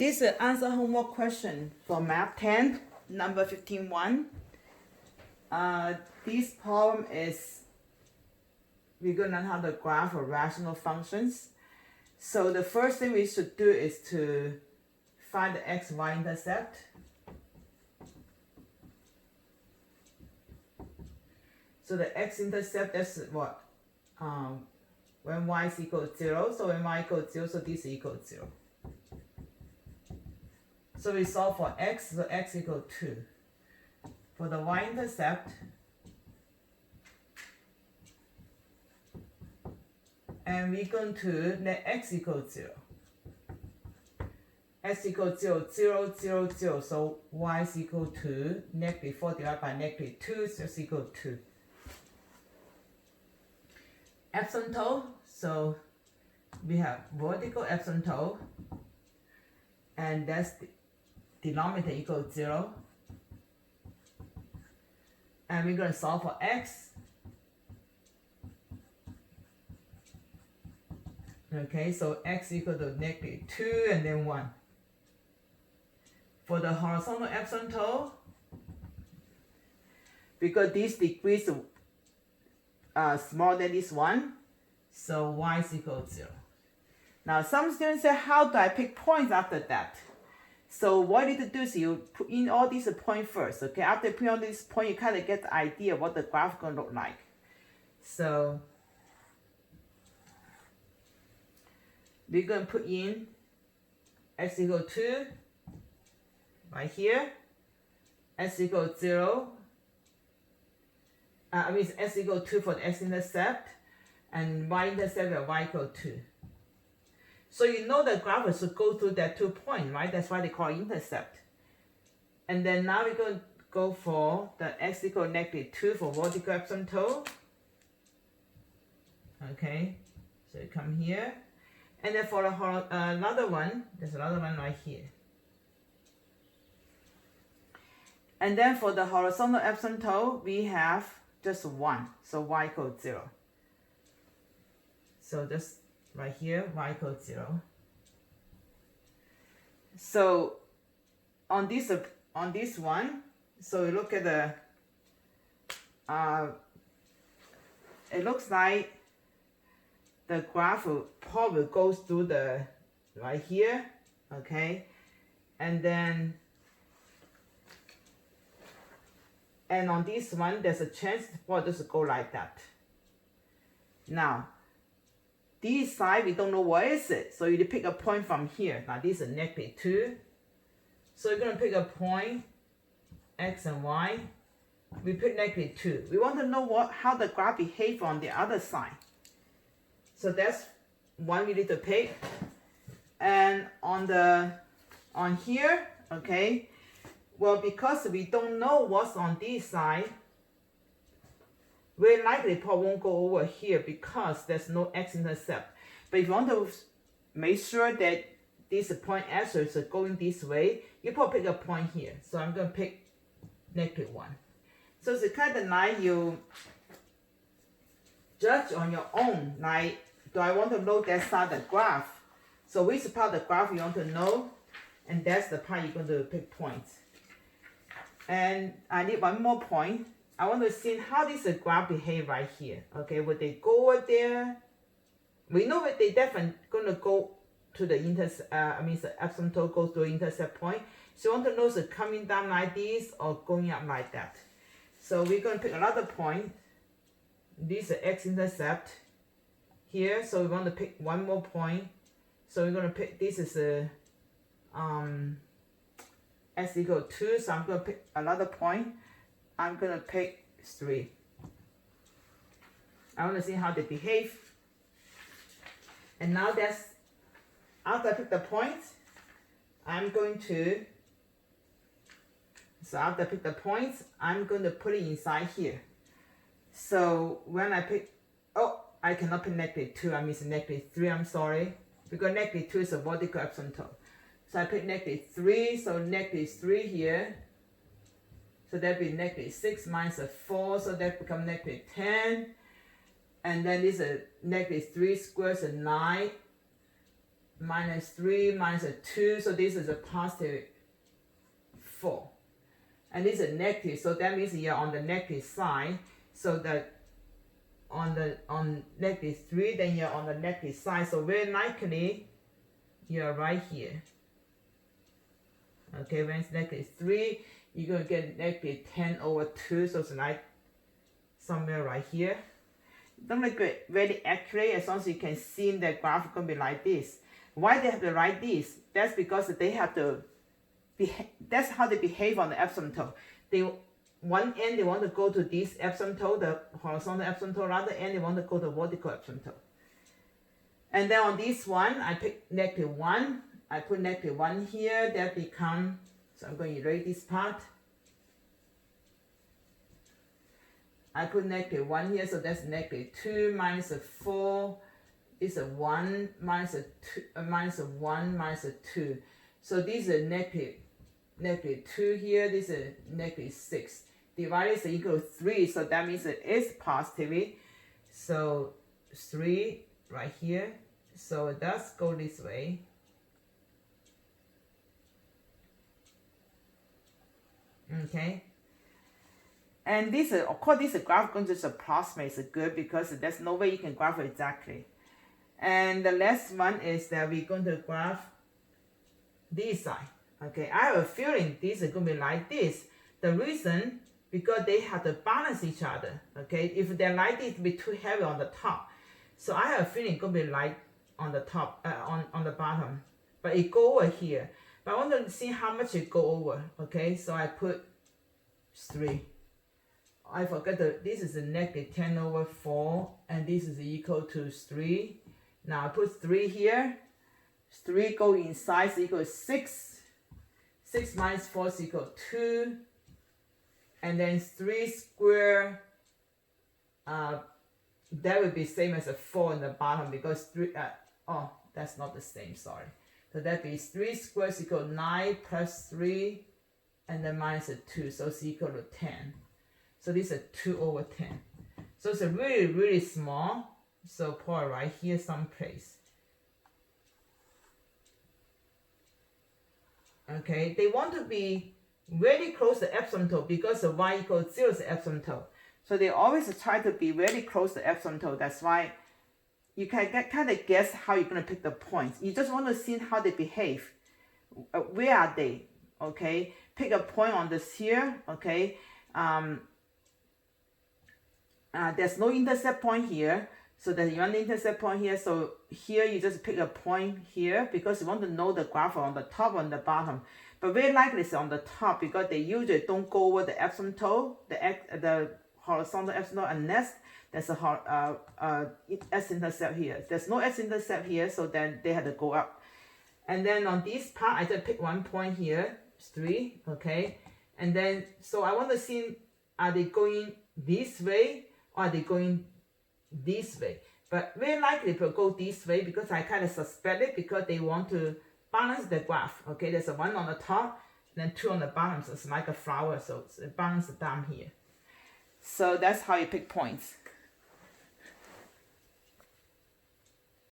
This is answer homework question for Math 10, number 15-1. This problem is, we're going to learn how to graph of rational functions. So the first thing we should do is to find the x, y intercept. So the x-intercept, that's what? When y is equal to 0. So when y equals 0, so this is equal to 0. So we solve for x, so x equal 2. For the y-intercept, and we're going to let x equal 0. X equals 0, 0, 0, 0. So y is equal to -4 divided by -2, so it's equal to 2. Asymptote, so we have vertical asymptote, and that's the denominator equals 0. And we're going to solve for x. Okay, so x equal to -2 and then 1. For the horizontal asymptote, because these degrees are smaller than this one, so y is equal to 0. Now some students say, how do I pick points after that? So what you need to do is you put in all these points first, okay? After you put on this point, you kind of get the idea of what the graph is going to look like. So we're going to put in x equal 2 right here, x equal 0. I mean, x equal 2 for the x-intercept, and y-intercept at y equal 2. So you know the graph should go through that 2 point, right? That's why they call it intercept. And then now we're going to go for the x equal -2 for vertical asymptote. Okay, so you come here. And then for the another one, there's another one right here. And then for the horizontal asymptote, we have just 1, so y equals 0. So just right here, y equals 0. So on this one, so you look at the, it looks like the graph probably goes through the right here, okay, and then. And on this one, there's a chance for this to go like that. Now, this side, we don't know where is it. So you pick a point from here. Now, this is -2. So you're going to pick a point, x and y. We pick -2. We want to know how the graph behaves on the other side. So that's one we need to pick. And on here, okay, well, because we don't know what's on this side, very likely probably won't go over here because there's no x-intercept. But if you want to make sure that this point S is going this way, you probably pick a point here. So I'm going to pick -1. So it's kind of like you judge on your own, like, do I want to know that side of the graph? So which part of the graph you want to know, and that's the part you're going to pick points. And I need one more point. I want to see how does the graph behave right here. Okay, would they go over there? We know that they definitely going to go to the the asymptote goes to the intercept point. So you want to know is it coming down like this or going up like that. So we're going to pick another point. This is x-intercept here. So we want to pick one more point. So we're going to pick, this is a x equal 2, so I'm going to pick another point. I'm going to pick 3. I want to see how they behave. And now that's, after I pick the points, I'm going to, so after I pick the points, I'm going to put it inside here. So when I pick, oh, I cannot pick -2, I mean -3, I'm sorry. Because -2 is a vertical asymptote. So I pick -3, so -3 here. So that would be -6 minus a 4, so that becomes -10. And then this is -3 squared is 9. minus 3 minus a 2, so this is a positive 4. And this is a negative, so that means you're on the negative side. So that on negative 3, then you're on the negative side. So very likely you're right here. Okay, when it's negative 3, you're going to get negative 10 over 2. So it's like somewhere right here. Don't make it very accurate, as long as you can see the graph is going to be like this. Why they have to write this? That's because they have to that's how they behave on the asymptote. One end they want to go to this asymptote, the horizontal asymptote, rather end they want to go to vertical asymptote. And then on this one, I pick negative 1. I put negative 1 here. That become, so I'm going to erase this part. I put negative 1 here, so that's negative 2 minus a 4 is a 1 minus a 2 minus a 1 minus a 2. So this is a negative 2 here. This is a negative 6. Divided is equal to 3, so that means it is positive. So 3 right here. So it does go this way. Okay. And this is, of course, this graph going to just approximate is good because there's no way you can graph it exactly. And the last one is that we're going to graph this side. Okay, I have a feeling this is going to be like this. The reason, because they have to balance each other. Okay, if they're like this, it'll be too heavy on the top. So I have a feeling it's going to be like on the top, on the bottom. But it go over here. But I want to see how much it go over. Okay, so I put 3. I forgot that this is a negative 10 over 4, and this is equal to 3. Now I put 3 here. 3 go inside, so equal to 6. 6 minus 4 is equal to 2. And then 3 square, that would be same as a 4 in the bottom because 3, oh, that's not the same, sorry. So that is 3 squares is equal to 9 plus 3, and then minus a 2, so it's equal to 10. So this is 2 over 10. So it's a really, really small. So put it right here someplace. Okay, they want to be very close to asymptote because the y equals 0 is asymptote. So they always try to be very close to asymptote. That's why you can kind of guess how you're going to pick the points. You just want to see how they behave. Where are they? Okay, pick a point on this here. Okay, there's no intercept point here. So there's one intercept point here. So here you just pick a point here because you want to know the graph on the top or on the bottom. But very likely it's on the top because they usually don't go over the asymptote, the horizontal asymptote, unless there's a s-intercept here. There's no s-intercept here, so then they had to go up. And then on this part, I just pick one point here, 3, okay? And then, so I want to see, are they going this way or are they going this way? But very likely to go this way because I kind of suspect it because they want to balance the graph. Okay, there's a 1 on the top, then 2 on the bottom, so it's like a flower, so it's balanced down here. So that's how you pick points.